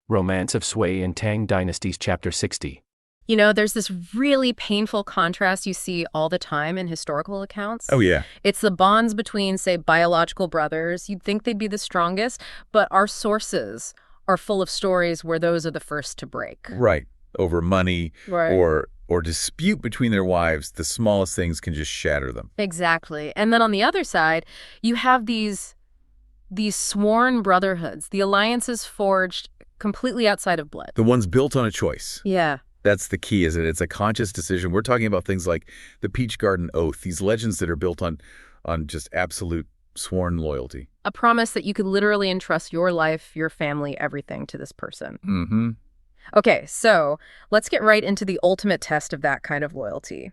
Romance of Sui and Tang Dynasties, Chapter 60. You know, there's this really painful contrast you see all the time in historical accounts. Oh, yeah. It's the bonds between, say, biological brothers. You'd think they'd be the strongest, but our sources are full of stories where those are the first to break. Right. Over money Right. or dispute between their wives, the smallest things can just shatter them. Exactly. And then on the other side, you have these sworn brotherhoods, the alliances forged completely outside of blood. The ones built on a choice. Yeah. That's the key, isn't it? It's a conscious decision. We're talking about things like the Peach Garden Oath, these legends that are built on just absolute sworn loyalty. A promise that you could literally entrust your life, your family, everything to this person. Mm-hmm. Okay, so let's get right into the ultimate test of that kind of loyalty.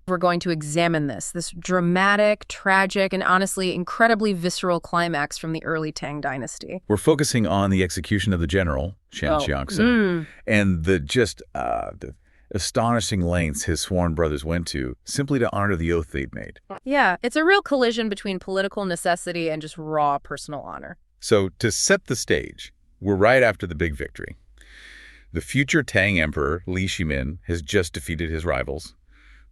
We're going to examine this dramatic, tragic, and honestly incredibly visceral climax from the early Tang Dynasty. We're focusing on the execution of the general, Shan Xiangxin, and the astonishing lengths his sworn brothers went to simply to honor the oath they'd made. Yeah, it's a real collision between political necessity and just raw personal honor. So to set the stage, we're right after the big victory. The future Tang emperor, Li Shimin, has just defeated his rivals.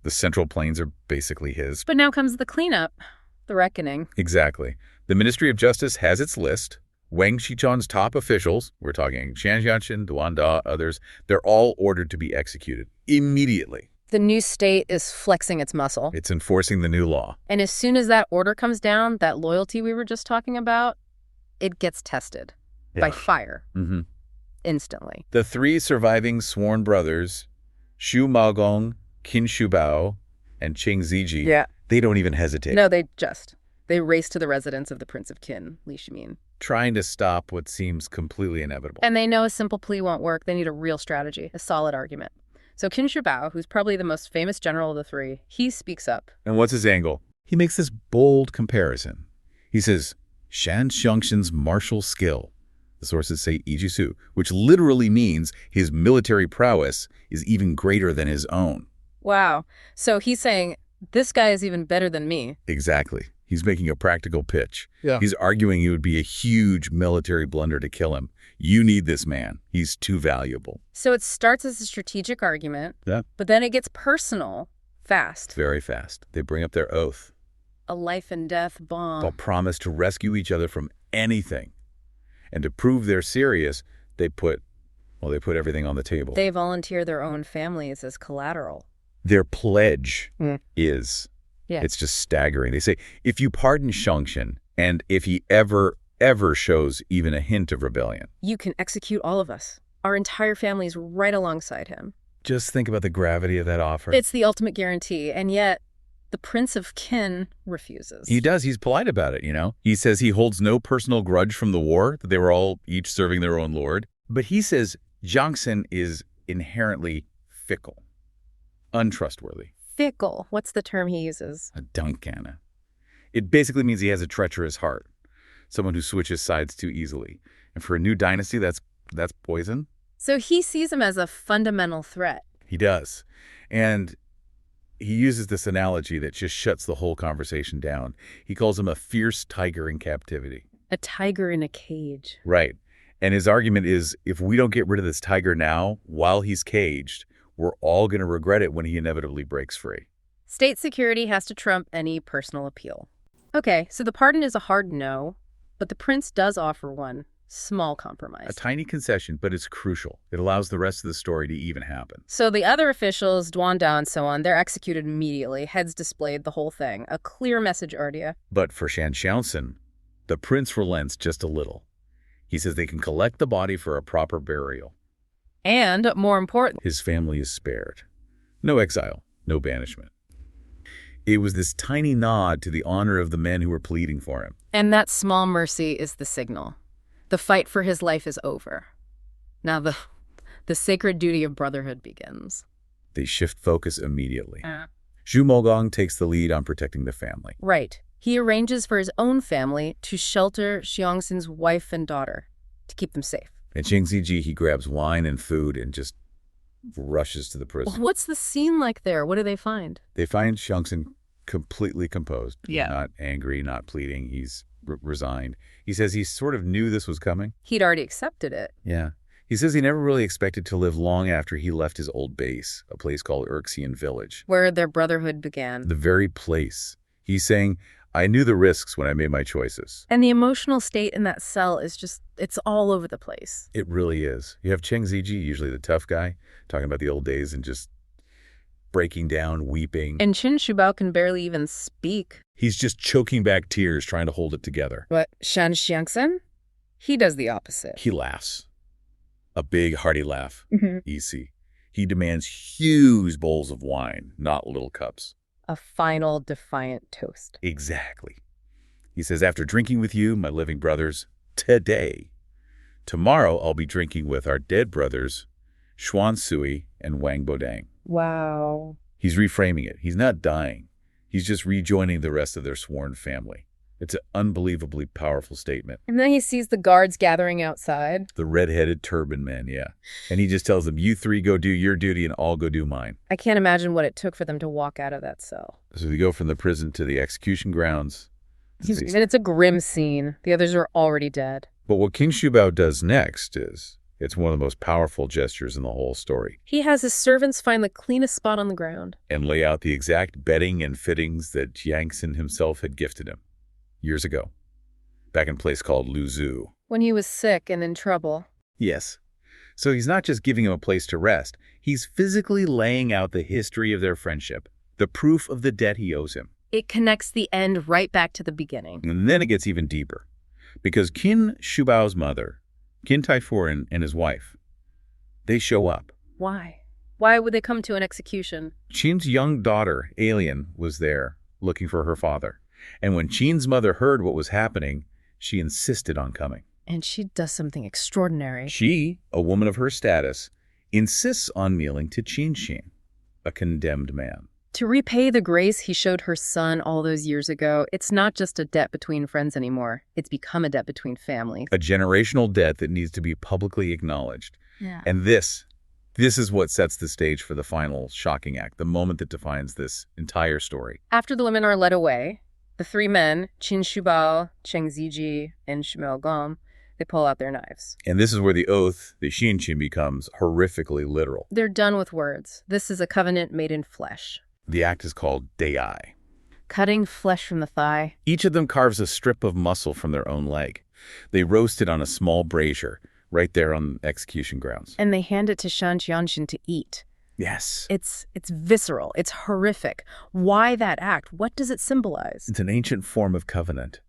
The Central Plains are basically his. But now comes the cleanup, the reckoning. Exactly. The Ministry of Justice has its list. Wang Xichon's top officials, we're talking Shan Xianxin, Duan Da, others, they're all ordered to be executed immediately. The new state is flexing its muscle. It's enforcing the new law. And as soon as that order comes down, that loyalty we were just talking about, it gets tested by fire. Mm-hmm. Instantly. The three surviving sworn brothers, Xu Maogong, Qin Shubao, and Qing Ziji, they don't even hesitate. No, they race to the residence of the Prince of Qin, Li Shimin. Trying to stop what seems completely inevitable. And they know a simple plea won't work. They need a real strategy, a solid argument. So Qin Shubao, who's probably the most famous general of the three, he speaks up. And what's his angle? He makes this bold comparison. He says, Shan Xiangxin's martial skill, the sources say Ijisu, which literally means his military prowess is even greater than his own. Wow. So he's saying, this guy is even better than me. Exactly. He's making a practical pitch. Yeah. He's arguing it would be a huge military blunder to kill him. You need this man. He's too valuable. So it starts as a strategic argument, but then it gets personal fast. Very fast. They bring up their oath. A life and death bond. They'll promise to rescue each other from anything. And to prove they're serious, they put everything on the table. They volunteer their own families as collateral. Their pledge is, Yeah. it's just staggering. They say, if you pardon Xiangxin, and if he ever shows even a hint of rebellion, you can execute all of us. Our entire family's right alongside him. just think about the gravity of that offer. It's the ultimate guarantee, and yet the Prince of Qin refuses. He does. He's polite about it, you know. He says he holds no personal grudge from the war, that they were all each serving their own lord. But he says Xiangxin is inherently fickle, untrustworthy. Fickle. What's the term he uses? A dunkana. It basically means he has a treacherous heart, someone who switches sides too easily. And for a new dynasty, that's poison. So he sees him as a fundamental threat. He does. And he uses this analogy that just shuts the whole conversation down. He calls him a fierce tiger in captivity. A tiger in a cage. Right. And his argument is, if we don't get rid of this tiger now, while he's caged, we're all going to regret it when he inevitably breaks free. State security has to trump any personal appeal. Okay, so the pardon is a hard no, but the prince does offer one small compromise. A tiny concession, but it's crucial. It allows the rest of the story to even happen. So the other officials, Duan Da and so on, they're executed immediately, heads displayed, the whole thing. A clear message, Ardia. But for Shan Xiaoxin, the prince relents just a little. He says they can collect the body for a proper burial. And, more important, His family is spared. No exile, no banishment. It was this tiny nod to the honor of the men who were pleading for him. and that small mercy is the signal. The fight for his life is over. Now the sacred duty of brotherhood begins. They shift focus immediately. Zhu Mogong takes the lead on protecting the family. Right. He arranges for his own family to shelter Xiangxin's wife and daughter, to keep them safe. And Qing Ziji, he grabs wine and food and just rushes to the prison. What's the scene like there? What do they find? They find Xiangxin completely composed. Yeah. Not angry, not pleading. He's resigned. He says he sort of knew this was coming. He'd already accepted it. Yeah. He says he never really expected to live long after he left his old base, a place called Urxian Village. Where their brotherhood began. The very place. He's saying, I knew the risks when I made my choices. And the emotional state in that cell is just, it's all over the place. It really is. You have Cheng Ziji, usually the tough guy, talking about the old days and just breaking down, weeping. And Qin Shubao can barely even speak. He's just choking back tears, trying to hold it together. But Shan Xiangsen? He does the opposite. He laughs. A big, hearty laugh. Mm-hmm. Easy. He demands huge bowls of wine, not little cups. A final defiant toast. Exactly. He says, after drinking with you, my living brothers, today, tomorrow I'll be drinking with our dead brothers, Xuan Sui and Wang Bodang. Wow. He's reframing it. He's not dying. He's just rejoining the rest of their sworn family. It's an unbelievably powerful statement. And then he sees the guards gathering outside. The red-headed turban men, yeah. And he just tells them, you three go do your duty and I'll go do mine. I can't imagine what it took for them to walk out of that cell. So they go from the prison to the execution grounds. And it's a grim scene. The others are already dead. But what King Shubao does next is, it's one of the most powerful gestures in the whole story. He has his servants find the cleanest spot on the ground. And lay out the exact bedding and fittings that Jiangxin himself had gifted him years ago, back in a place called Luzhu. When he was sick and in trouble. Yes. So he's not just giving him a place to rest. He's physically laying out the history of their friendship, the proof of the debt he owes him. It connects the end right back to the beginning. And then it gets even deeper. Because Qin Shubao's mother, Qin Taifuran, and his wife, they show up. Why? Why would they come to an execution? Qin's young daughter, Alien, was there looking for her father. And when Qin's mother heard what was happening, she insisted on coming. And she does something extraordinary. She, a woman of her status, insists on kneeling to Qin, a condemned man. To repay the grace he showed her son all those years ago, it's not just a debt between friends anymore. It's become a debt between families. A generational debt that needs to be publicly acknowledged. Yeah. And this is what sets the stage for the final shocking act, the moment that defines this entire story. After the women are led away, the three men, Qin Shubao, Cheng Ziji, and Shimao Gom, they pull out their knives. And this is where the oath, the Xinqin, becomes horrifically literal. They're done with words. This is a covenant made in flesh. The act is called Dei. Cutting flesh from the thigh. Each of them carves a strip of muscle from their own leg. They roast it on a small brazier right there on the execution grounds. And they hand it to Shan Qianxin to eat. Yes. It's visceral. It's horrific. Why that act? What does it symbolize? It's an ancient form of covenant.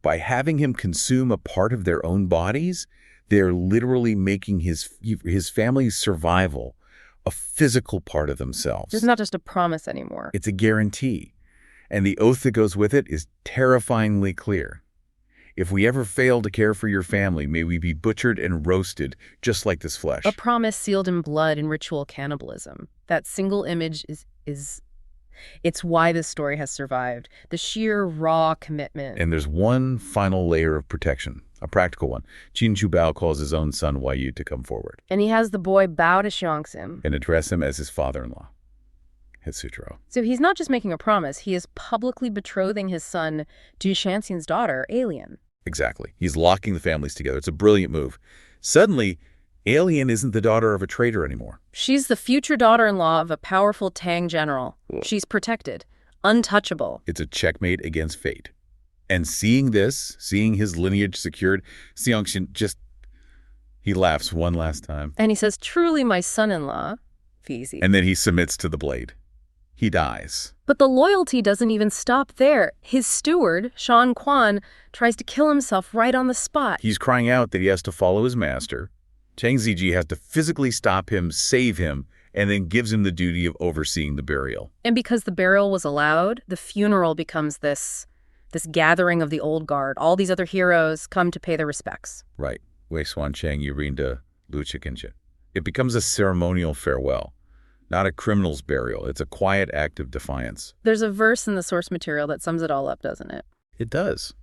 By having him consume a part of their own bodies, they're literally making his family's survival a physical part of themselves. It's not just a promise anymore. It's a guarantee. And the oath that goes with it is terrifyingly clear. If we ever fail to care for your family, may we be butchered and roasted just like this flesh. A promise sealed in blood and ritual cannibalism. That single image it's why this story has survived. The sheer raw commitment. And there's one final layer of protection, a practical one. Qin Shubao calls his own son Wai Yu to come forward. And he has the boy bow to Xiangxin. And address him as his father-in-law, Hitsutro. So he's not just making a promise, he is publicly betrothing his son to Xiangxin's daughter, Alien. Exactly. He's locking the families together. It's a brilliant move. Suddenly, Alien isn't the daughter of a traitor anymore. She's the future daughter-in-law of a powerful Tang general. She's protected, untouchable. It's a checkmate against fate. And seeing this, seeing his lineage secured, Xiangxin he laughs one last time. And he says, truly my son-in-law, Fizi. And then he submits to the blade. He dies. But the loyalty doesn't even stop there. His steward, Shan Quan, tries to kill himself right on the spot. He's crying out that he has to follow his master. Cheng Ziji has to physically stop him, save him, and then gives him the duty of overseeing the burial. And because the burial was allowed, the funeral becomes this gathering of the old guard. All these other heroes come to pay their respects. Right. Wei Xuan Cheng, Yurinda, Lu Chikincha. It becomes a ceremonial farewell, not a criminal's burial. It's a quiet act of defiance. There's a verse in the source material that sums it all up, doesn't it? It does.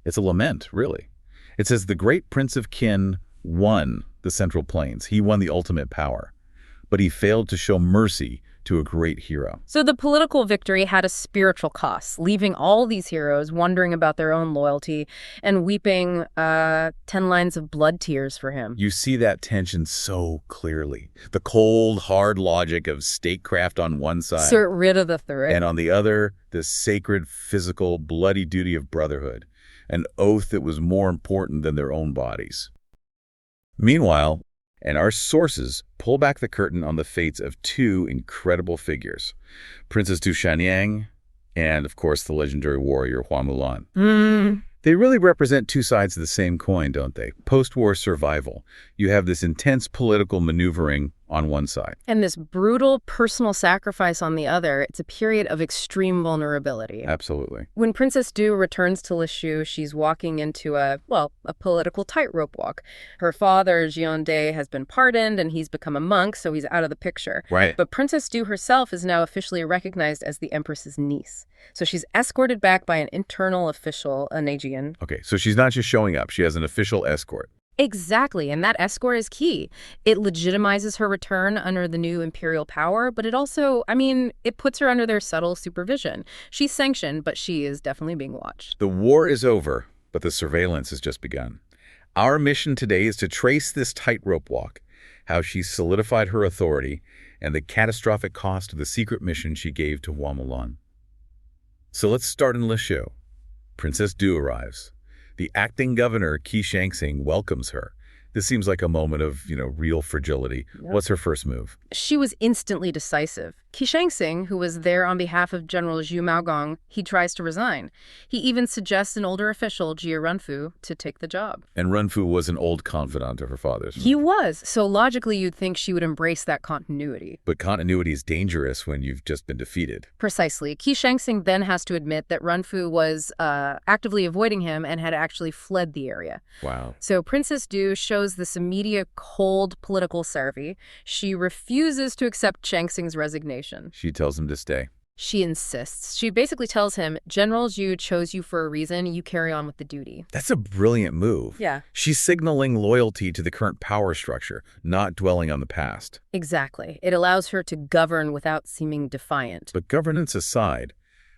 It's a lament, really. It says, the great prince of Qin won the Central Plains. He won the ultimate power. But he failed to show mercy to a great hero. So the political victory had a spiritual cost, leaving all these heroes wondering about their own loyalty and weeping 10 lines of blood tears for him. You see that tension so clearly. The cold, hard logic of statecraft on one side. Assert rid of the threat. And on the other, the sacred, physical, bloody duty of brotherhood, an oath that was more important than their own bodies. Meanwhile, and our sources pull back the curtain on the fates of two incredible figures, Princess Du Shanyang and, of course, the legendary warrior Hua Mulan. They really represent two sides of the same coin, don't they? Post-war survival. You have this intense political maneuvering on one side. And this brutal personal sacrifice on the other. It's a period of extreme vulnerability. Absolutely. When Princess Du returns to Lishu, she's walking into a political tightrope walk. Her father, Jiande, has been pardoned and he's become a monk, so he's out of the picture. Right. But Princess Du herself is now officially recognized as the Empress's niece. So she's escorted back by an internal official, a Nejian. Okay, so she's not just showing up. She has an official escort. Exactly, and that escort is key. It legitimizes her return under the new imperial power, but it also, it puts her under their subtle supervision. She's sanctioned, but she is definitely being watched. The war is over, but the surveillance has just begun. Our mission today is to trace this tightrope walk, how she solidified her authority, and the catastrophic cost of the secret mission she gave to Hua Mulan. So let's start in Lishu. Princess Du arrives. The acting governor, Qi Shangxing, welcomes her. This seems like a moment of, real fragility. Yep. What's her first move? She was instantly decisive. Qi Shangxing, who was there on behalf of General Zhu Maogong, he tries to resign. He even suggests an older official, Jia Runfu, to take the job. And Runfu was an old confidant of her father's. He was. So logically, you'd think she would embrace that continuity. But continuity is dangerous when you've just been defeated. Precisely. Qi Shangxing then has to admit that Runfu was actively avoiding him and had actually fled the area. Wow. So Princess Du shows this immediate cold political savvy. She refuses to accept Shangxing's resignation. She tells him to stay. She insists. She basically tells him, General Zhu chose you for a reason. You carry on with the duty. That's a brilliant move. Yeah. She's signaling loyalty to the current power structure, not dwelling on the past. Exactly. It allows her to govern without seeming defiant. But governance aside,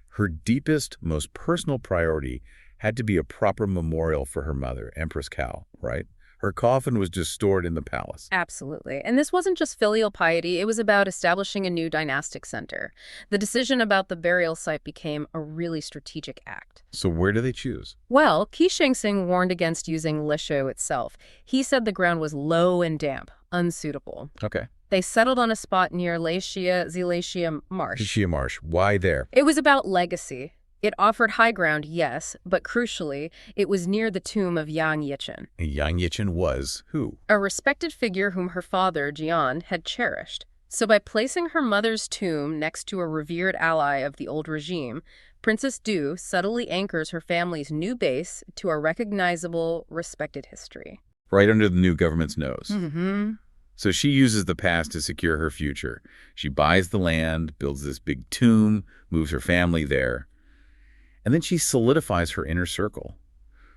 her deepest, most personal priority had to be a proper memorial for her mother, Empress Cao, right? Her coffin was just stored in the palace. Absolutely. And this wasn't just filial piety. It was about establishing a new dynastic center. The decision about the burial site became a really strategic act. So where do they choose? Well, Qi Shangxing warned against using Lishu itself. He said the ground was low and damp, unsuitable. Okay. They settled on a spot near Zilashia Marsh. Zilashia Marsh. Why there? It was about legacy. It offered high ground, yes, but crucially, it was near the tomb of Yang Yichen. Yang Yichen was who? A respected figure whom her father, Jian, had cherished. So by placing her mother's tomb next to a revered ally of the old regime, Princess Du subtly anchors her family's new base to a recognizable, respected history. Right under the new government's nose. Mm-hmm. So she uses the past to secure her future. She buys the land, builds this big tomb, moves her family there. And then she solidifies her inner circle.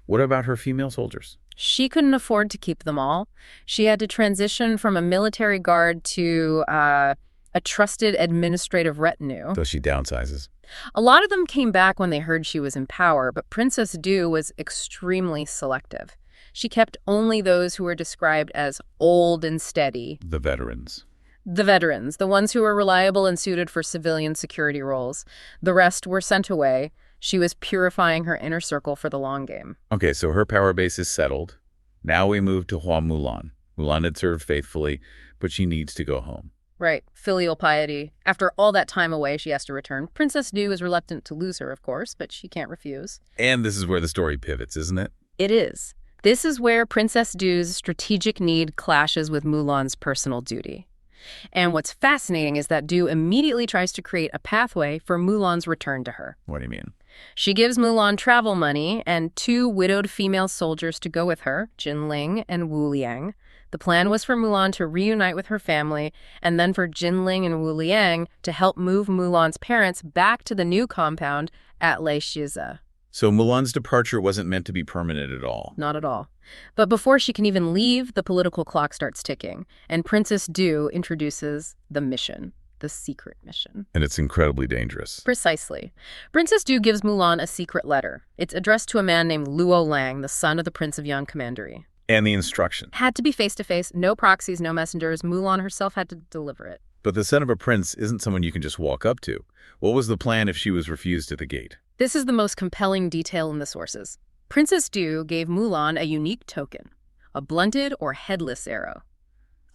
What about her female soldiers? She couldn't afford to keep them all. She had to transition from a military guard to a trusted administrative retinue. So she downsizes. A lot of them came back when they heard she was in power, but Princess Du was extremely selective. She kept only those who were described as old and steady. The veterans. The veterans, the ones who were reliable and suited for civilian security roles. The rest were sent away. She was purifying her inner circle for the long game. Okay, so her power base is settled. Now we move to Hua Mulan. Mulan had served faithfully, but she needs to go home. Right, filial piety. After all that time away, she has to return. Princess Du is reluctant to lose her, of course, but she can't refuse. And this is where the story pivots, isn't it? It is. This is where Princess Du's strategic need clashes with Mulan's personal duty. And what's fascinating is that Du immediately tries to create a pathway for Mulan's return to her. What do you mean? She gives Mulan travel money and 2 widowed female soldiers to go with her, Jinling and Wu Liang. The plan was for Mulan to reunite with her family, and then for Jinling and Wu Liang to help move Mulan's parents back to the new compound at Leishize. So Mulan's departure wasn't meant to be permanent at all. Not at all. But before she can even leave, the political clock starts ticking, and Princess Du introduces the mission. the secret mission. And it's incredibly dangerous. Precisely. Princess Du gives Mulan a secret letter. It's addressed to a man named Youlan, the son of the Prince of Yan Commandery. And the instruction. Had to be face-to-face, no proxies, no messengers. Mulan herself had to deliver it. But the son of a prince isn't someone you can just walk up to. What was the plan if she was refused at the gate? This is the most compelling detail in the sources. Princess Du gave Mulan a unique token, a blunted or headless arrow,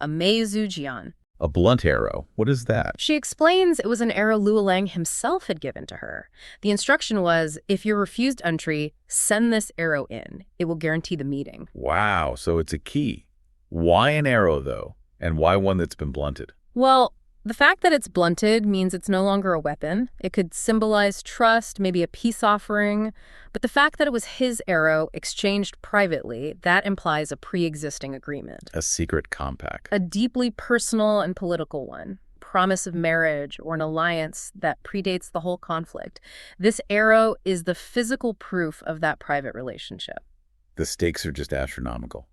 a Meizujian. A blunt arrow. What is that? She explains it was an arrow Youlan himself had given to her. The instruction was, if you're refused entry, send this arrow in. It will guarantee the meeting. Wow, so it's a key. Why an arrow, though? And why one that's been blunted? Well, the fact that it's blunted means it's no longer a weapon. It could symbolize trust, maybe a peace offering. But the fact that it was his arrow exchanged privately, that implies a pre-existing agreement. A secret compact. A deeply personal and political one. Promise of marriage or an alliance that predates the whole conflict. This arrow is the physical proof of that private relationship. The stakes are just astronomical.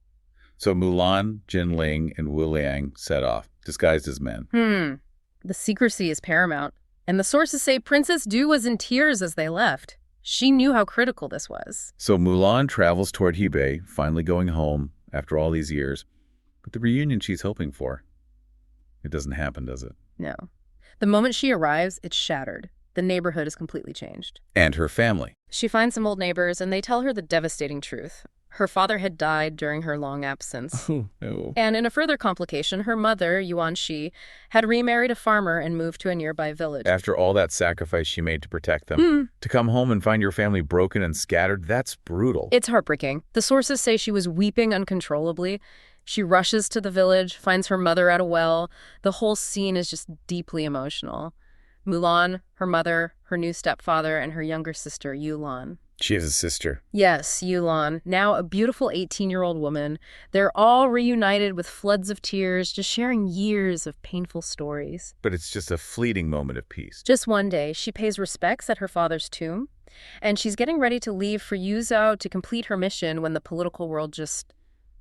So Mulan, Jinling, and Wu Liang set off, disguised as men. The secrecy is paramount. And the sources say Princess Du was in tears as they left. She knew how critical this was. So Mulan travels toward Hebei, finally going home after all these years. But the reunion she's hoping for, it doesn't happen, does it? No. The moment she arrives, it's shattered. The neighborhood is completely changed. And her family. She finds some old neighbors, and they tell her the devastating truth. Her father had died during her long absence. Oh, no. And in a further complication, her mother, Yuan Shi, had remarried a farmer and moved to a nearby village. After all that sacrifice she made to protect them, to come home and find your family broken and scattered, that's brutal. It's heartbreaking. The sources say she was weeping uncontrollably. She rushes to the village, finds her mother at a well. The whole scene is just deeply emotional. Mulan, her mother, her new stepfather, and her younger sister, Youlan. She has a sister. Yes, Youlan, now a beautiful 18-year-old woman. They're all reunited with floods of tears, just sharing years of painful stories. But it's just a fleeting moment of peace. Just one day, she pays respects at her father's tomb, and she's getting ready to leave for Yuzhou to complete her mission when the political world just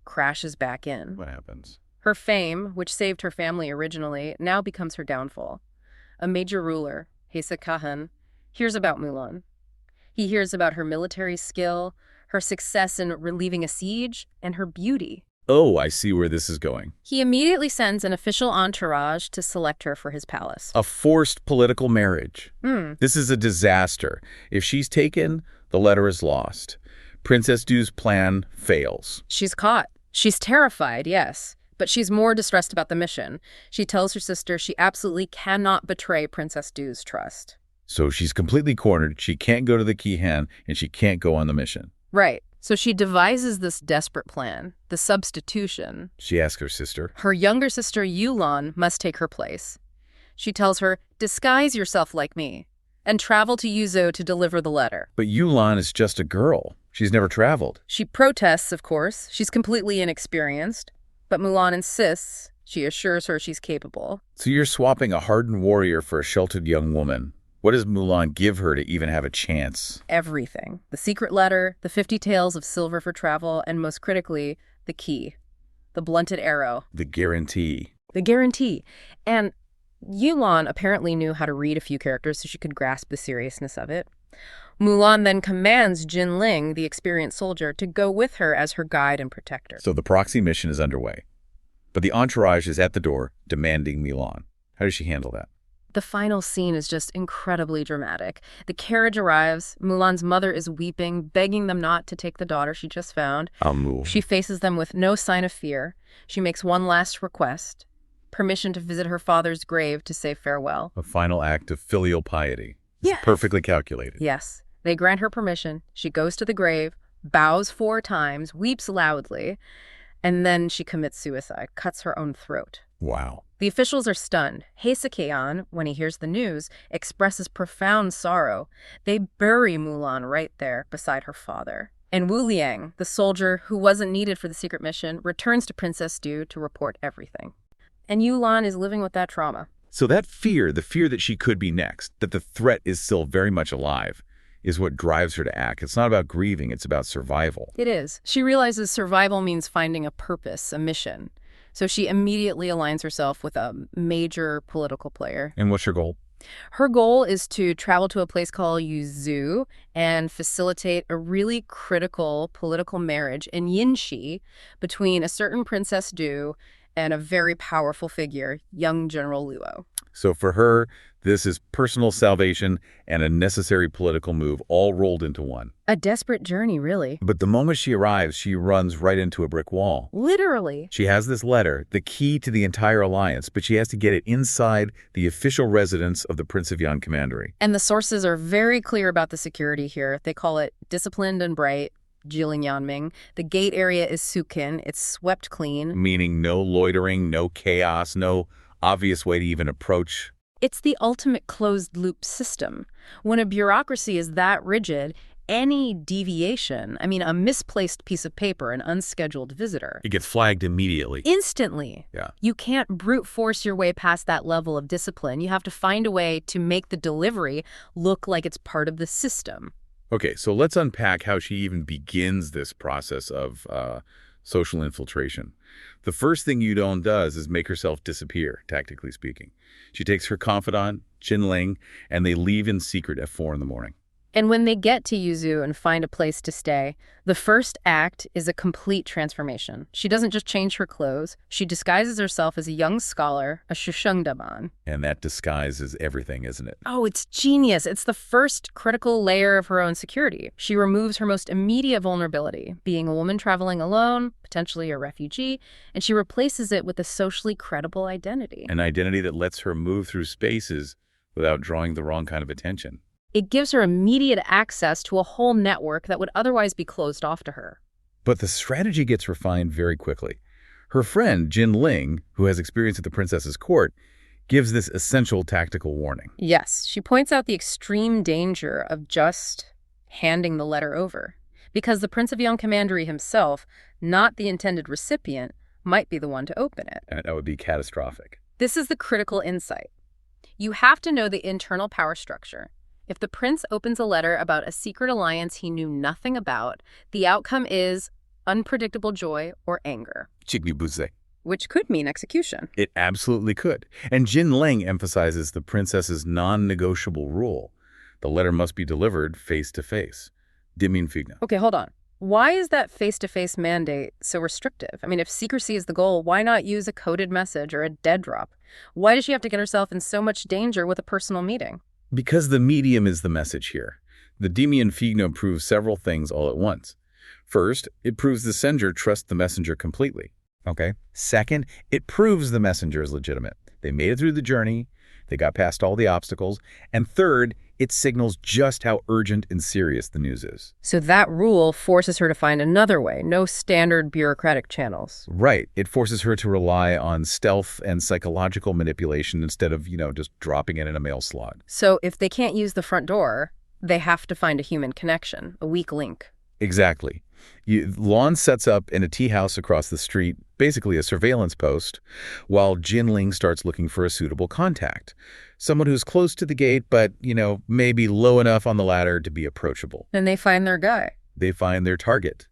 crashes back in. What happens? Her fame, which saved her family originally, now becomes her downfall. A major ruler, Hesse Kahan, hears about Mulan. He hears about her military skill, her success in relieving a siege, and her beauty. Oh, I see where this is going. He immediately sends an official entourage to select her for his palace. A forced political marriage. This is a disaster. If she's taken, the letter is lost. Princess Du's plan fails. She's caught. She's terrified, yes, but she's more distressed about the mission. She tells her sister she absolutely cannot betray Princess Du's trust. So she's completely cornered, she can't go to the Kihan, and she can't go on the mission. Right. So she devises this desperate plan, the substitution. She asks her sister. Her younger sister, Youlan, must take her place. She tells her, disguise yourself like me, and travel to Yuzhou to deliver the letter. But Youlan is just a girl. She's never traveled. She protests, of course. She's completely inexperienced. But Mulan insists. She assures her she's capable. So you're swapping a hardened warrior for a sheltered young woman. What does Mulan give her to even have a chance? Everything. The secret letter, the 50 taels of silver for travel, and most critically, the key. The blunted arrow. The guarantee. The guarantee. And Youlan apparently knew how to read a few characters so she could grasp the seriousness of it. Mulan then commands Jinling, the experienced soldier, to go with her as her guide and protector. So the proxy mission is underway. But the entourage is at the door, demanding Mulan. How does she handle that? The final scene is just incredibly dramatic. The carriage arrives. Mulan's mother is weeping, begging them not to take the daughter she just found. She faces them with no sign of fear. She makes one last request, permission to visit her father's grave to say farewell. A final act of filial piety. Yeah. Perfectly calculated. Yes. They grant her permission. She goes to the grave, bows 4 times, weeps loudly, and then she commits suicide, cuts her own throat. Wow. The officials are stunned. Hesekian, when he hears the news, expresses profound sorrow. They bury Mulan right there beside her father. And Wu Liang, the soldier who wasn't needed for the secret mission, returns to Princess Du to report everything. And Youlan is living with that trauma. So that fear, the fear that she could be next, that the threat is still very much alive, is what drives her to act. It's not about grieving, it's about survival. It is. She realizes survival means finding a purpose, a mission. So she immediately aligns herself with a major political player. And what's her goal? Her goal is to travel to a place called Yuzhou and facilitate a really critical political marriage in Yinxi between a certain Princess Du and a very powerful figure, young General Luo. So for her, this is personal salvation and a necessary political move all rolled into one. A desperate journey, really. But the moment she arrives, she runs right into a brick wall. Literally. She has this letter, the key to the entire alliance, but she has to get it inside the official residence of the Prince of Yan Commandery. And the sources are very clear about the security here. They call it disciplined and bright, Jiling Yanming. The gate area is sukin. It's swept clean. Meaning no loitering, no chaos, no obvious way to even approach. It's the ultimate closed-loop system. When a bureaucracy is that rigid, any deviation, a misplaced piece of paper, an unscheduled visitor, It gets flagged immediately. instantly. Yeah. You can't brute force your way past that level of discipline. You have to find a way to make the delivery look like it's part of the system. Okay, so let's unpack how she even begins this process of social infiltration. The first thing Youlan does is make herself disappear, tactically speaking. She takes her confidant, Jinling, and they leave in secret at 4 in the morning. And when they get to Yuzhou and find a place to stay, the first act is a complete transformation. She doesn't just change her clothes. She disguises herself as a young scholar, a Shushengdaban. And that disguise is everything, isn't it? Oh, it's genius. It's the first critical layer of her own security. She removes her most immediate vulnerability, being a woman traveling alone, potentially a refugee, and she replaces it with a socially credible identity. An identity that lets her move through spaces without drawing the wrong kind of attention. It gives her immediate access to a whole network that would otherwise be closed off to her. But the strategy gets refined very quickly. Her friend, Jin Ling, who has experience at the princess's court, gives this essential tactical warning. Yes, she points out the extreme danger of just handing the letter over. Because the Prince of Yan Commandery himself, not the intended recipient, might be the one to open it. And that would be catastrophic. This is the critical insight. You have to know the internal power structure. If the prince opens a letter about a secret alliance he knew nothing about, the outcome is unpredictable joy or anger, Chignibuze. which could mean execution. It absolutely could. And Jin Ling emphasizes the princess's non-negotiable rule. The letter must be delivered face-to-face. Dimin Figna. Okay, hold on. Why is that face-to-face mandate so restrictive? If secrecy is the goal, why not use a coded message or a dead drop? Why does she have to get herself in so much danger with a personal meeting? Because the medium is the message here. The Demian Figno proves several things all at once. First, it proves the sender trusts the messenger completely. Okay. Second, it proves the messenger is legitimate. They made it through the journey. They got past all the obstacles. And third, it signals just how urgent and serious the news is. So that rule forces her to find another way, no standard bureaucratic channels. Right. It forces her to rely on stealth and psychological manipulation instead of, just dropping it in a mail slot. So if they can't use the front door, they have to find a human connection, a weak link. Exactly. Lon sets up in a tea house across the street, basically a surveillance post, while Jinling starts looking for a suitable contact. Someone who's close to the gate, but, maybe low enough on the ladder to be approachable. And they find their guy. They find their target,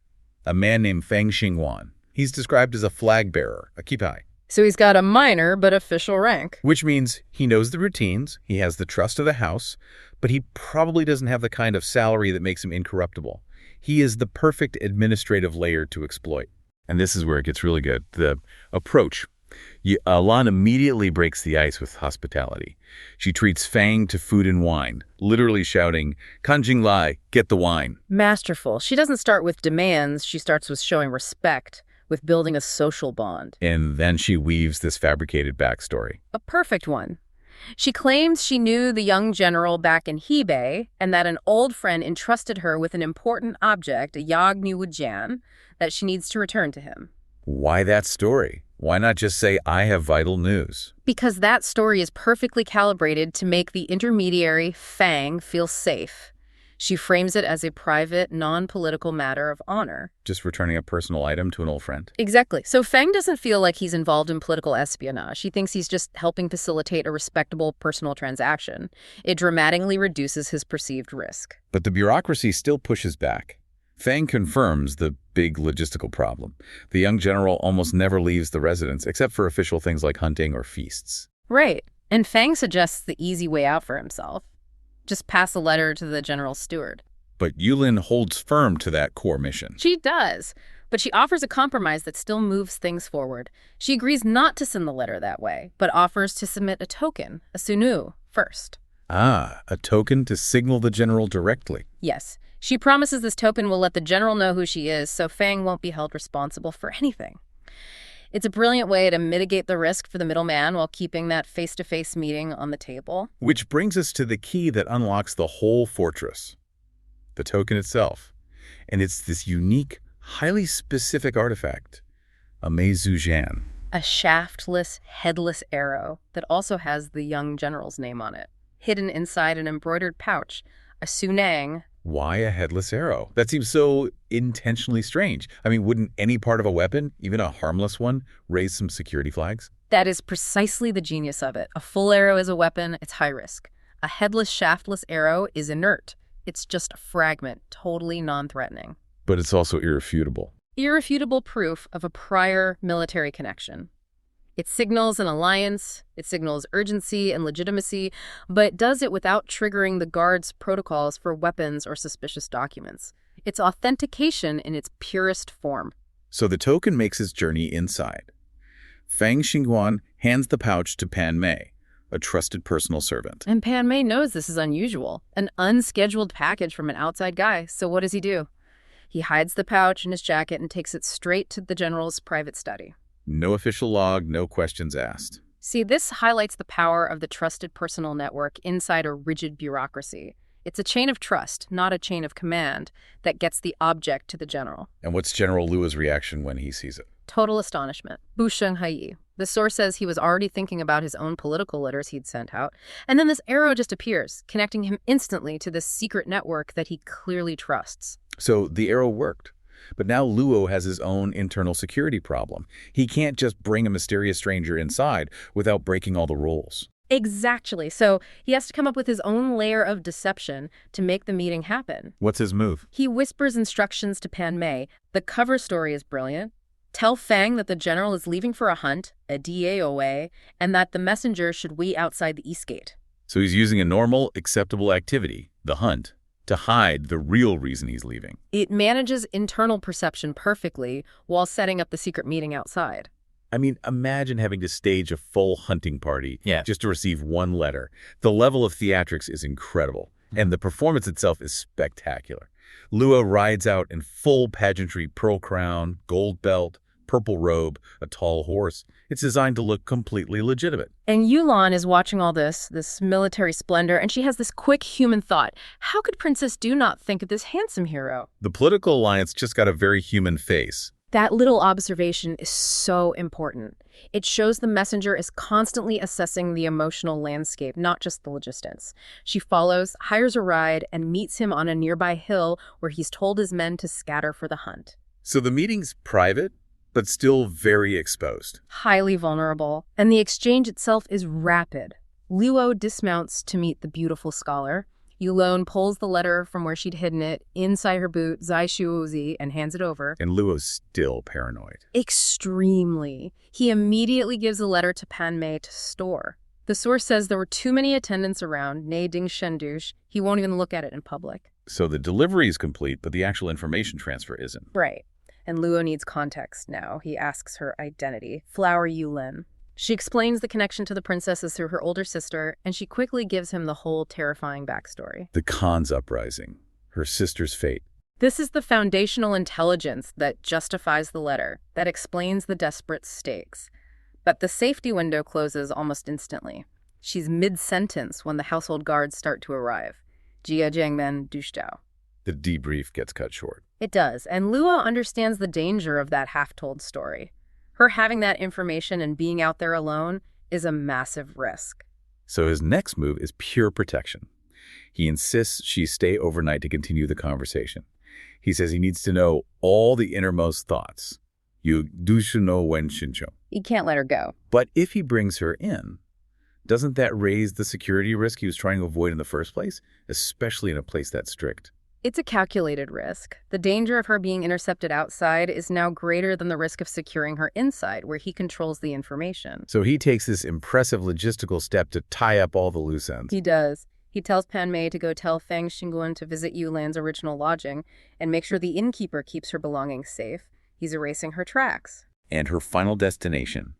a man named Feng Xingwan. He's described as a flag bearer, a kipai. So he's got a minor but official rank. Which means he knows the routines, he has the trust of the house, but he probably doesn't have the kind of salary that makes him incorruptible. He is the perfect administrative layer to exploit. And this is where it gets really good. The approach. Lan immediately breaks the ice with hospitality. She treats Fang to food and wine, literally shouting, "Kanjing Lai, get the wine." Masterful. She doesn't start with demands. She starts with showing respect, with building a social bond. And then she weaves this fabricated backstory. A perfect one. She claims she knew the young general back in Hebei and that an old friend entrusted her with an important object, a Yagni Wujian, that she needs to return to him. Why that story? Why not just say, "I have vital news"? Because that story is perfectly calibrated to make the intermediary, Fang, feel safe. She frames it as a private, non-political matter of honor. Just returning a personal item to an old friend. Exactly. So Fang doesn't feel like he's involved in political espionage. He thinks he's just helping facilitate a respectable personal transaction. It dramatically reduces his perceived risk. But the bureaucracy still pushes back. Fang confirms the big logistical problem. The young general almost never leaves the residence except for official things like hunting or feasts. Right. And Fang suggests the easy way out for himself. Just pass a letter to the general's steward. But Youlan holds firm to that core mission. She does, but she offers a compromise that still moves things forward. She agrees not to send the letter that way, but offers to submit a token, a sunu, first. Ah, a token to signal the general directly. Yes. She promises this token will let the general know who she is, so Fang won't be held responsible for anything. It's a brilliant way to mitigate the risk for the middleman while keeping that face-to-face meeting on the table. Which brings us to the key that unlocks the whole fortress. The token itself. And it's this unique, highly specific artifact, a meizujian. A shaftless, headless arrow that also has the young general's name on it, hidden inside an embroidered pouch, a sunang. Why a headless arrow? That seems so intentionally strange. I mean, wouldn't any part of a weapon, even a harmless one, raise some security flags? That is precisely the genius of it. A full arrow is a weapon, it's high risk. A headless, shaftless arrow is inert. It's just a fragment, totally non-threatening. But it's also irrefutable. Irrefutable proof of a prior military connection. It signals an alliance, it signals urgency and legitimacy, but does it without triggering the guard's protocols for weapons or suspicious documents. It's authentication in its purest form. So the token makes its journey inside. Fang Xingguan hands the pouch to Pan Mei, a trusted personal servant. And Pan Mei knows this is unusual, an unscheduled package from an outside guy, so what does he do? He hides the pouch in his jacket and takes it straight to the general's private study. No official log, no questions asked. See, this highlights the power of the trusted personal network inside a rigid bureaucracy. It's a chain of trust, not a chain of command, that gets the object to the general. And what's General Luo's reaction when he sees it? Total astonishment. Bu Shenghayi. The source says he was already thinking about his own political letters he'd sent out, and then this arrow just appears, connecting him instantly to this secret network that he clearly trusts. So the arrow worked. But now Luo has his own internal security problem. He can't just bring a mysterious stranger inside without breaking all the rules. Exactly. So he has to come up with his own layer of deception to make the meeting happen. What's his move? He whispers instructions to Pan Mei. The cover story is brilliant. Tell Fang that the general is leaving for a hunt, a DAOA, and that the messenger should wait outside the east gate. So he's using a normal, acceptable activity, the hunt, to hide the real reason he's leaving. It manages internal perception perfectly while setting up the secret meeting outside. I mean, imagine having to stage a full hunting party just to receive one letter. The level of theatrics is incredible, and the performance itself is spectacular. Luo rides out in full pageantry, pearl crown, gold belt, purple robe, a tall horse. It's designed to look completely legitimate. And Youlan is watching all this military splendor, and she has this quick human thought. How could Princess Do not think of this handsome hero? The political alliance just got a very human face. That little observation is so important. It shows the messenger is constantly assessing the emotional landscape, not just the logistics. She follows, hires a ride, and meets him on a nearby hill where he's told his men to scatter for the hunt. So the meeting's private, but still very exposed. Highly vulnerable, and the exchange itself is rapid. Luo dismounts to meet the beautiful scholar. Youlan pulls the letter from where she'd hidden it inside her boot, Zai Shuozi, and hands it over. And Luo's still paranoid. Extremely. He immediately gives the letter to Pan Mei to store. The source says there were too many attendants around, ne ding shendush. He won't even look at it in public. So the delivery is complete, but the actual information transfer isn't. Right. And Luo needs context now. He asks her identity. Flower Youlan. She explains the connection to the princesses through her older sister, and she quickly gives him the whole terrifying backstory. The Khan's uprising, her sister's fate. This is the foundational intelligence that justifies the letter, that explains the desperate stakes. But the safety window closes almost instantly. She's mid-sentence when the household guards start to arrive. Jia Jiangmen Dushtao. The debrief gets cut short. It does, and Luo understands the danger of that half-told story. Her having that information and being out there alone is a massive risk. So his next move is pure protection. He insists she stay overnight to continue the conversation. He says he needs to know all the innermost thoughts. You do know when Shincho. He can't let her go. But if he brings her in, doesn't that raise the security risk he was trying to avoid in the first place, especially in a place that strict? It's a calculated risk. The danger of her being intercepted outside is now greater than the risk of securing her inside, where he controls the information. So he takes this impressive logistical step to tie up all the loose ends. He does. He tells Pan Mei to go tell Fang Xinguan to visit Youlan's original lodging and make sure the innkeeper keeps her belongings safe. He's erasing her tracks. And her final destination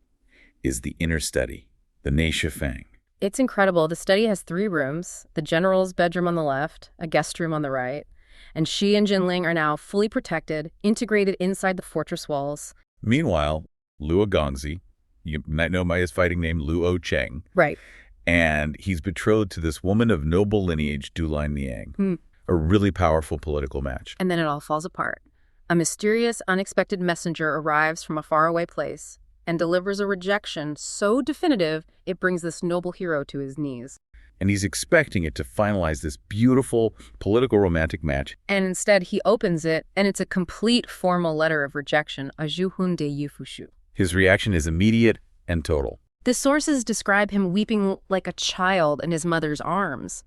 is the inner study, the Ne Fang. It's incredible. The study has 3 rooms, the general's bedroom on the left, a guest room on the right, and she and Jinling are now fully protected, integrated inside the fortress walls. Meanwhile, Luo Gongzi, you might know by his fighting name Luo Cheng, Right. and he's betrothed to this woman of noble lineage, Dulai Niang, a really powerful political match. And then it all falls apart. A mysterious, unexpected messenger arrives from a faraway place and delivers a rejection so definitive it brings this noble hero to his knees. And he's expecting it to finalize this beautiful political romantic match. And instead, he opens it, and it's a complete formal letter of rejection, a Zhuhun de Yufushu. His reaction is immediate and total. The sources describe him weeping like a child in his mother's arms.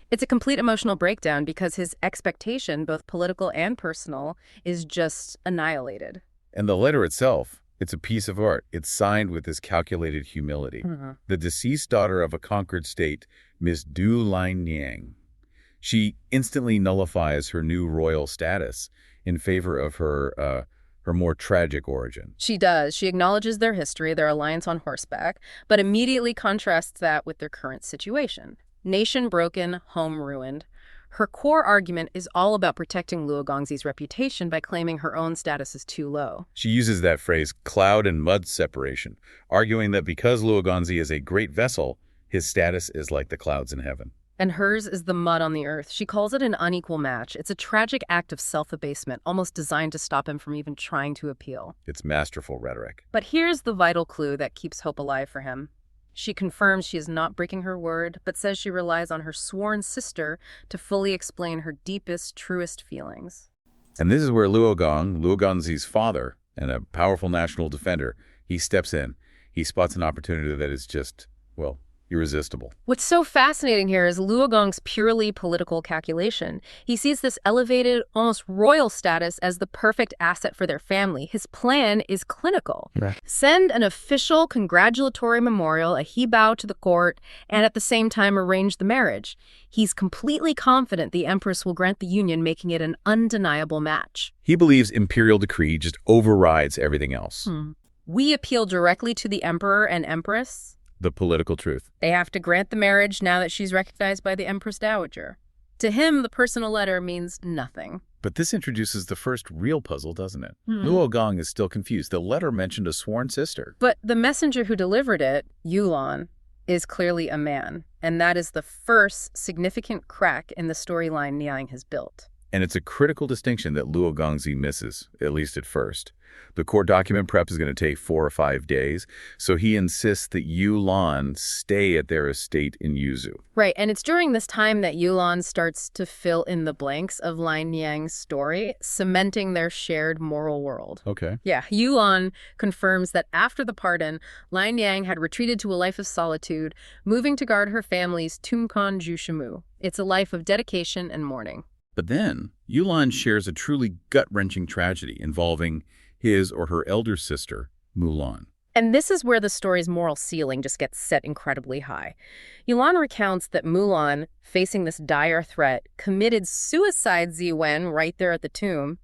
It's a complete emotional breakdown because his expectation, both political and personal, is just annihilated. And the letter itself, it's a piece of art. It's signed with this calculated humility. The deceased daughter of a conquered state, Miss Du Lin Yang. She instantly nullifies her new royal status in favor of her more tragic origin. She does. She acknowledges their history, their alliance on horseback, but immediately contrasts that with their current situation. Nation broken, home ruined. Her core argument is all about protecting Luo Gongzi's reputation by claiming her own status is too low. She uses that phrase, cloud and mud separation, arguing that because Luo Gongzi is a great vessel, his status is like the clouds in heaven. And hers is the mud on the earth. She calls it an unequal match. It's a tragic act of self-abasement, almost designed to stop him from even trying to appeal. It's masterful rhetoric. But here's the vital clue that keeps hope alive for him. She confirms she is not breaking her word, but says she relies on her sworn sister to fully explain her deepest, truest feelings. And this is where Luo Gongzi's father, and a powerful national defender, he steps in. He spots an opportunity that is just, well, irresistible. What's so fascinating here is Luo Gong's purely political calculation. He sees this elevated, almost royal status as the perfect asset for their family. His plan is clinical. Right. Send an official congratulatory memorial, a he-bow to the court, and at the same time arrange the marriage. He's completely confident the Empress will grant the union, making it an undeniable match. He believes imperial decree just overrides everything else. We appeal directly to the Emperor and Empress. The political truth. They have to grant the marriage now that she's recognized by the Empress Dowager. To him, the personal letter means nothing. But this introduces the first real puzzle, doesn't it? Luo Gong is still confused. The letter mentioned a sworn sister. But the messenger who delivered it, Youlan, is clearly a man. And that is the first significant crack in the storyline Niang has built. And it's a critical distinction that Luo Gongzi misses, at least at first. The court document prep is going to take 4 or 5 days, so he insists that Youlan stay at their estate in Yuzu. Right, and it's during this time that Youlan starts to fill in the blanks of Lin Yang's story, cementing their shared moral world. Okay. Yeah, Youlan confirms that after the pardon, Lin Yang had retreated to a life of solitude, moving to guard her family's Tumkan Jushimu. It's a life of dedication and mourning. But then, Youlan shares a truly gut-wrenching tragedy involving his or her elder sister, Mulan. And this is where the story's moral ceiling just gets set incredibly high. Youlan recounts that Mulan, facing this dire threat, committed suicide Ziwen right there at the tomb.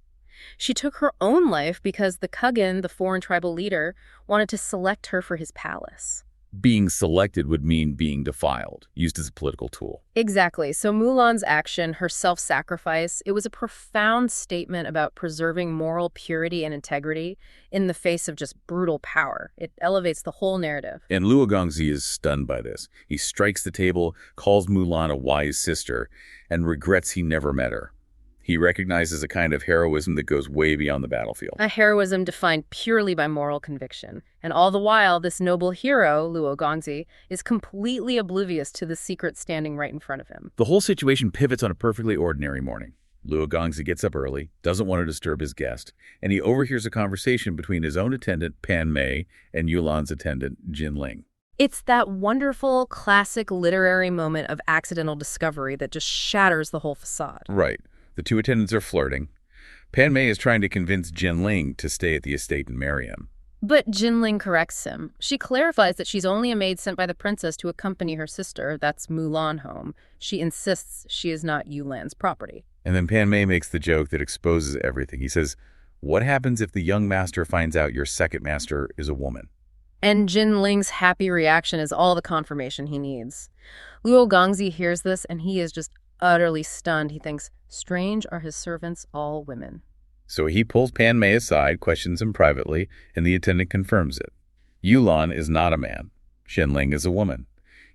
She took her own life because the Kugin, the foreign tribal leader, wanted to select her for his palace. Being selected would mean being defiled, used as a political tool. Exactly. So Mulan's action, her self-sacrifice, it was a profound statement about preserving moral purity and integrity in the face of just brutal power. It elevates the whole narrative. And Luo Gongzi is stunned by this. He strikes the table, calls Mulan a wise sister, and regrets he never met her. He recognizes a kind of heroism that goes way beyond the battlefield. A heroism defined purely by moral conviction. And all the while, this noble hero, Luo Gongzi, is completely oblivious to the secret standing right in front of him. The whole situation pivots on a perfectly ordinary morning. Luo Gongzi gets up early, doesn't want to disturb his guest, and he overhears a conversation between his own attendant, Pan Mei, and Youlan's attendant, Jinling. It's that wonderful, classic literary moment of accidental discovery that just shatters the whole facade. Right. The two attendants are flirting. Pan Mei is trying to convince Jinling to stay at the estate and marry him. But Jinling corrects him. She clarifies that she's only a maid sent by the princess to accompany her sister, that's Mulan, home. She insists she is not Youlan's property. And then Pan Mei makes the joke that exposes everything. He says, "What happens if the young master finds out your second master is a woman?" And Jinling's happy reaction is all the confirmation he needs. Luo Gongzi hears this and he is just utterly stunned. He thinks, strange are his servants all women. So he pulls Pan Mei aside, questions him privately, and the attendant confirms it. Youlan is not a man. Jinling is a woman.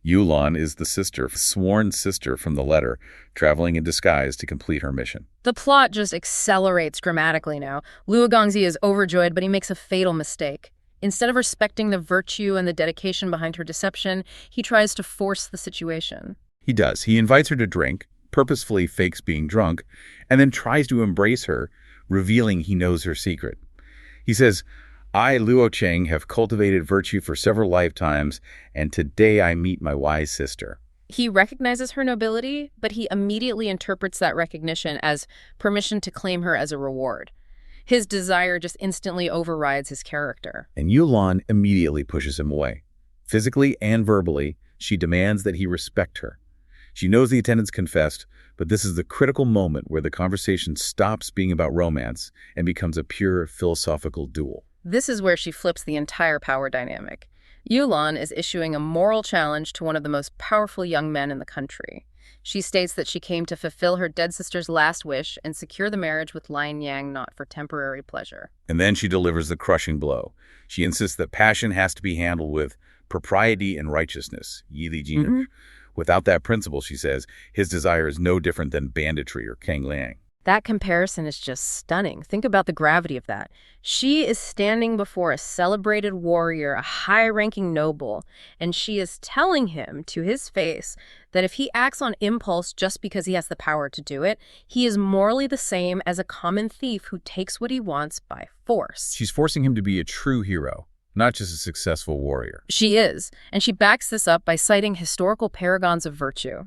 Youlan is the sister, sworn sister from the letter, traveling in disguise to complete her mission. The plot just accelerates dramatically now. Luo Gongzi is overjoyed, but he makes a fatal mistake. Instead of respecting the virtue and the dedication behind her deception, he tries to force the situation. He does. He invites her to drink, purposefully fakes being drunk, and then tries to embrace her, revealing he knows her secret. He says, "I, Luo Cheng, have cultivated virtue for several lifetimes, and today I meet my wise sister." He recognizes her nobility, but he immediately interprets that recognition as permission to claim her as a reward. His desire just instantly overrides his character. And Youlan immediately pushes him away. Physically and verbally, she demands that he respect her. She knows the attendants confessed, but this is the critical moment where the conversation stops being about romance and becomes a pure philosophical duel. This is where she flips the entire power dynamic. Youlan is issuing a moral challenge to one of the most powerful young men in the country. She states that she came to fulfill her dead sister's last wish and secure the marriage with Lion Yang not for temporary pleasure. And then she delivers the crushing blow. She insists that passion has to be handled with propriety and righteousness. Yili Jin. Without that principle, she says, his desire is no different than banditry or Kang Liang. That comparison is just stunning. Think about the gravity of that. She is standing before a celebrated warrior, a high-ranking noble, and she is telling him to his face that if he acts on impulse just because he has the power to do it, he is morally the same as a common thief who takes what he wants by force. She's forcing him to be a true hero, not just a successful warrior. She is, and she backs this up by citing historical paragons of virtue.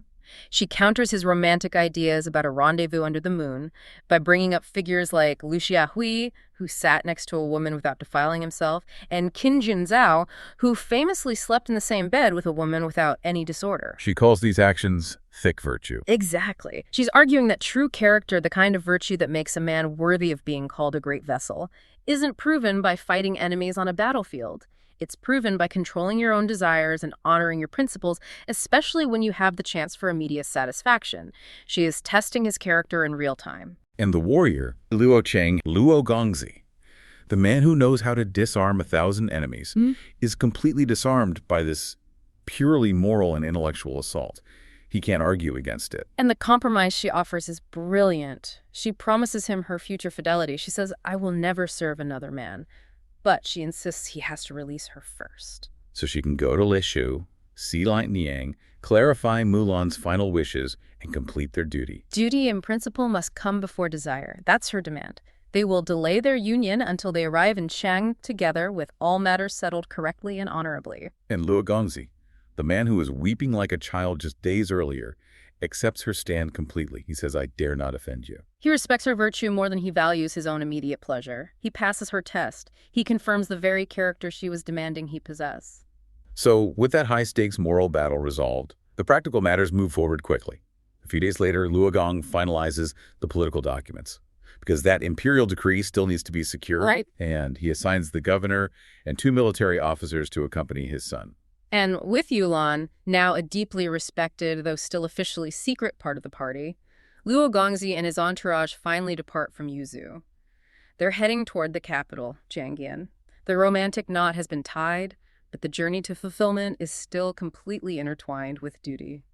She counters his romantic ideas about a rendezvous under the moon by bringing up figures like Lu Xiahui, who sat next to a woman without defiling himself, and Qin Junzao, who famously slept in the same bed with a woman without any disorder. She calls these actions thick virtue. Exactly. She's arguing that true character, the kind of virtue that makes a man worthy of being called a great vessel, isn't proven by fighting enemies on a battlefield. It's proven by controlling your own desires and honoring your principles, especially when you have the chance for immediate satisfaction. She is testing his character in real time. And the warrior, Luo Cheng, Luo Gongzi, the man who knows how to disarm 1,000 enemies, is completely disarmed by this purely moral and intellectual assault. He can't argue against it. And the compromise she offers is brilliant. She promises him her future fidelity. She says, "I will never serve another man." But she insists he has to release her first. So she can go to Lishu, see Lion Yang, clarify Mulan's final wishes, and complete their duty. Duty and principle must come before desire. That's her demand. They will delay their union until they arrive in Chang together with all matters settled correctly and honorably. And Luo Gongzi, the man who was weeping like a child just days earlier, accepts her stand completely. He says, "I dare not offend you." He respects her virtue more than he values his own immediate pleasure. He passes her test. He confirms the very character she was demanding he possess. So, with that high-stakes moral battle resolved, the practical matters move forward quickly. A few days later, Luogong finalizes the political documents, because that imperial decree still needs to be secured, Right. And he assigns the governor and 2 military officers to accompany his son. And with Youlan, now a deeply respected, though still officially secret part of the party, Luo Gongzi and his entourage finally depart from Yuzhou. They're heading toward the capital, Jiangyan. The romantic knot has been tied, but the journey to fulfillment is still completely intertwined with duty.